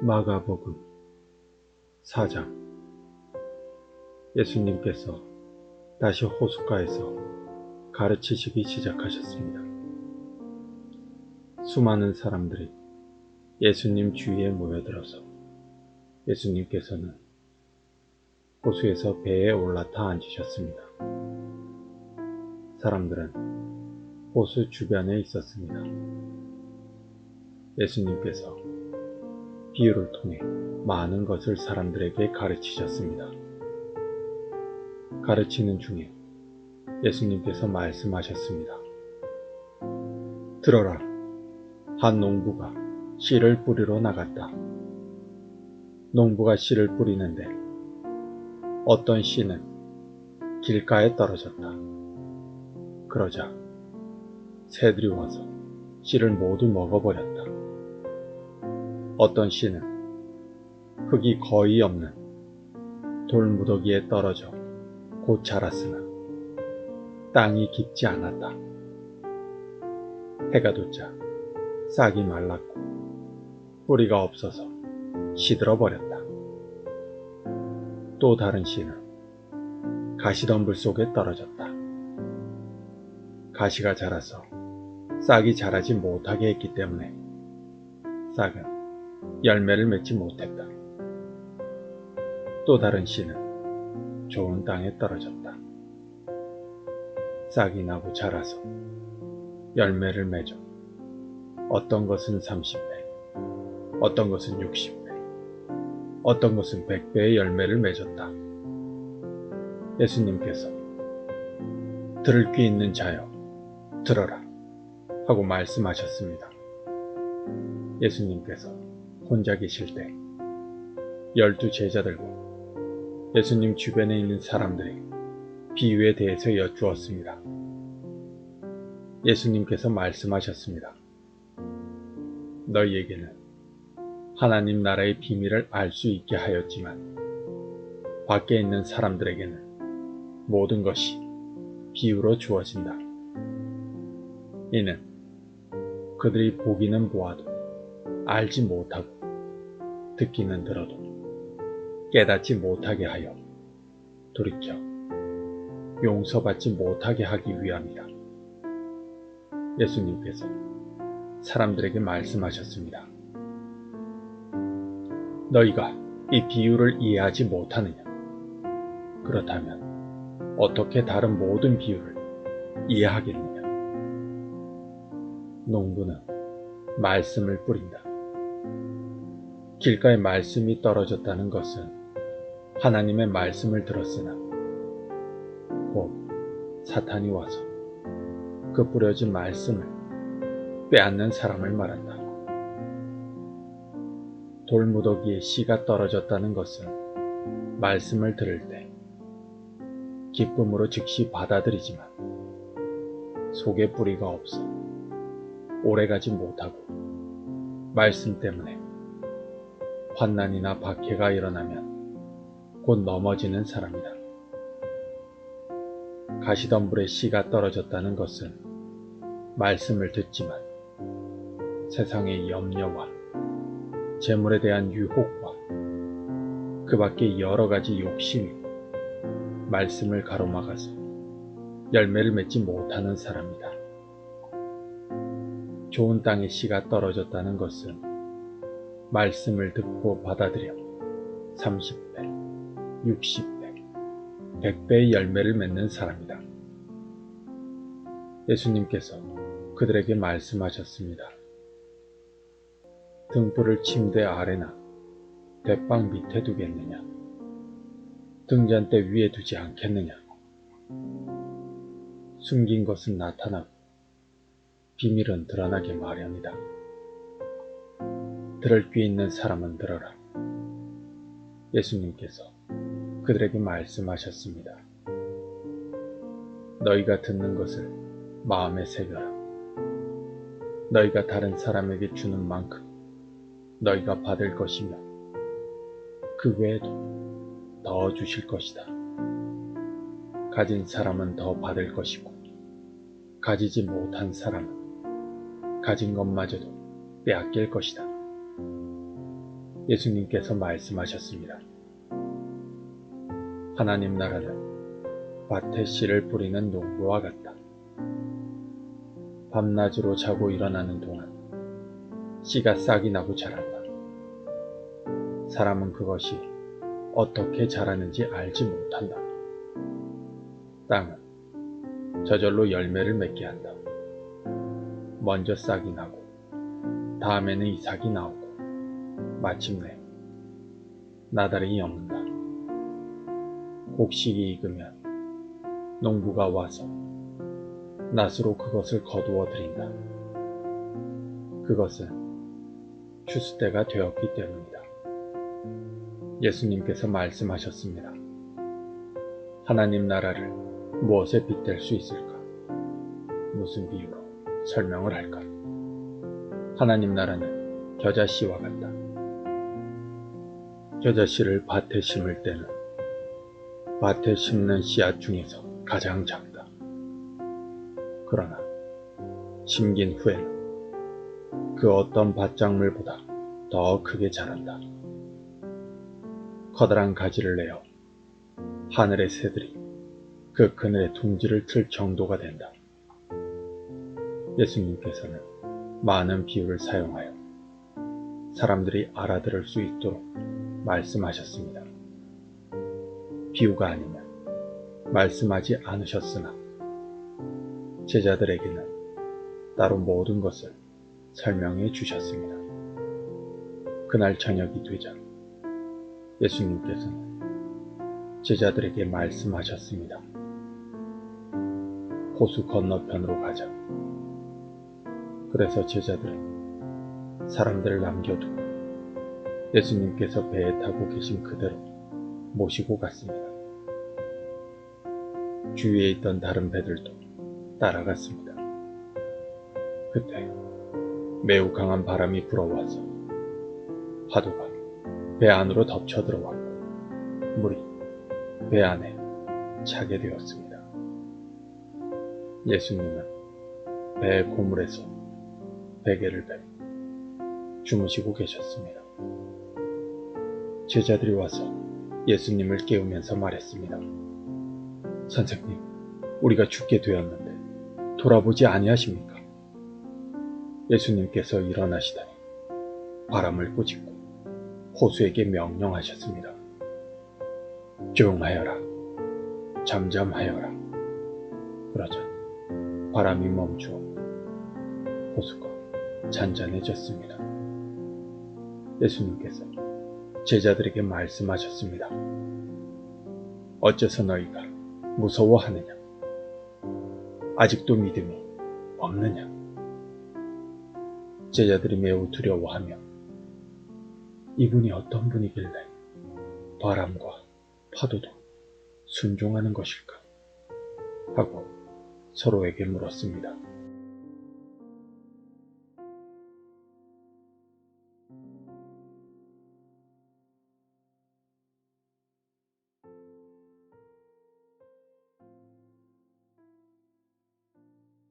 마가복음 4장. 예수님께서 다시 호숫가에서 가르치시기 시작하셨습니다. 수많은 사람들이 예수님 주위에 모여들어서 예수님께서는 호수에서 배에 올라타 앉으셨습니다. 사람들은 호수 주변에 있었습니다. 예수님께서 비유를 통해 많은 것을 사람들에게 가르치셨습니다. 가르치는 중에 예수님께서 말씀하셨습니다. 들어라, 한 농부가 씨를 뿌리러 나갔다. 농부가 씨를 뿌리는데 어떤 씨는 길가에 떨어졌다. 그러자 새들이 와서 씨를 모두 먹어버렸다. 어떤 씨는 흙이 거의 없는 돌무더기에 떨어져 곧 자랐으나 땅이 깊지 않았다. 해가 돋자 싹이 말랐고 뿌리가 없어서 시들어 버렸다. 또 다른 씨는 가시덤불 속에 떨어졌다. 가시가 자라서 싹이 자라지 못하게 했기 때문에 싹은 열매를 맺지 못했다. 또 다른 씨는 좋은 땅에 떨어졌다. 싹이 나고 자라서 열매를 맺어 어떤 것은 30배, 어떤 것은 60배, 어떤 것은 100배의 열매를 맺었다. 예수님께서 들을 귀 있는 자여 들어라 하고 말씀하셨습니다. 예수님께서 혼자 계실 때 12 제자들과 예수님 주변에 있는 사람들이 비유에 대해서 여쭈었습니다. 예수님께서 말씀하셨습니다. 너희에게는 하나님 나라의 비밀을 알 수 있게 하였지만 밖에 있는 사람들에게는 모든 것이 비유로 주어진다. 이는 그들이 보기는 보아도 알지 못하고 듣기는 들어도 깨닫지 못하게 하여 돌이켜 용서받지 못하게 하기 위함이다. 예수님께서 사람들에게 말씀하셨습니다. 너희가 이 비유를 이해하지 못하느냐? 그렇다면 어떻게 다른 모든 비유를 이해하겠느냐? 농부는 말씀을 뿌린다. 길가에 말씀이 떨어졌다는 것은 하나님의 말씀을 들었으나 곧 사탄이 와서 그 뿌려진 말씀을 빼앗는 사람을 말한다. 돌무더기에 씨가 떨어졌다는 것은 말씀을 들을 때 기쁨으로 즉시 받아들이지만 속에 뿌리가 없어 오래가지 못하고 말씀 때문에 환난이나 박해가 일어나면 곧 넘어지는 사람이다. 가시덤불에 씨가 떨어졌다는 것은 말씀을 듣지만 세상의 염려와 재물에 대한 유혹과 그 밖에 여러 가지 욕심이 말씀을 가로막아서 열매를 맺지 못하는 사람이다. 좋은 땅에 씨가 떨어졌다는 것은 말씀을 듣고 받아들여 30배, 60배, 100배의 열매를 맺는 사람이다. 예수님께서 그들에게 말씀하셨습니다. 등불을 침대 아래나 대방 밑에 두겠느냐? 등잔대 위에 두지 않겠느냐? 숨긴 것은 나타나고 비밀은 드러나게 마련이다. 들을 귀 있는 사람은 들어라. 예수님께서 그들에게 말씀하셨습니다. 너희가 듣는 것을 마음에 새겨라. 너희가 다른 사람에게 주는 만큼 너희가 받을 것이며 그 외에도 더 주실 것이다. 가진 사람은 더 받을 것이고 가지지 못한 사람은 가진 것마저도 빼앗길 것이다. 예수님께서 말씀하셨습니다. 하나님 나라는 밭에 씨를 뿌리는 농부와 같다. 밤낮으로 자고 일어나는 동안 씨가 싹이 나고 자란다. 사람은 그것이 어떻게 자라는지 알지 못한다. 땅은 저절로 열매를 맺게 한다. 먼저 싹이 나고 다음에는 이삭이 나오고 마침내 나달이 엮는다. 곡식이 익으면 농부가 와서 낫으로 그것을 거두어 들인다. 그것은 추수 때가 되었기 때문이다. 예수님께서 말씀하셨습니다. 하나님 나라를 무엇에 빗댈 수 있을까? 무슨 비유로 설명을 할까? 하나님 나라는 겨자씨와 같다. 겨자씨를 밭에 심을 때는 밭에 심는 씨앗 중에서 가장 작다. 그러나 심긴 후에는 그 어떤 밭작물보다 더 크게 자란다. 커다란 가지를 내어 하늘의 새들이 그 그늘에 둥지를 틀 정도가 된다. 예수님께서는 많은 비유를 사용하여 사람들이 알아들을 수 있도록 말씀하셨습니다. 비유가 아니면 말씀하지 않으셨으나 제자들에게는 따로 모든 것을 설명해 주셨습니다. 그날 저녁이 되자 예수님께서는 제자들에게 말씀하셨습니다. 호수 건너편으로 가자. 그래서 제자들은 사람들을 남겨두고 예수님께서 배에 타고 계신 그대로 모시고 갔습니다. 주위에 있던 다른 배들도 따라갔습니다. 그때 매우 강한 바람이 불어와서 파도가 배 안으로 덮쳐 들어왔고 물이 배 안에 차게 되었습니다. 예수님은 배의 고물에서 베개를 베고 주무시고 계셨습니다. 제자들이 와서 예수님을 깨우면서 말했습니다. 선생님, 우리가 죽게 되었는데 돌아보지 아니하십니까? 예수님께서 일어나시더니 바람을 꾸짖고 호수에게 명령하셨습니다. 조용하여라, 잠잠하여라. 그러자 바람이 멈추어 호수가 잔잔해졌습니다. 예수님께서 제자들에게 말씀하셨습니다. 어째서 너희가 무서워하느냐? 아직도 믿음이 없느냐? 제자들이 매우 두려워하며 이분이 어떤 분이길래 바람과 파도도 순종하는 것일까? 하고 서로에게 물었습니다.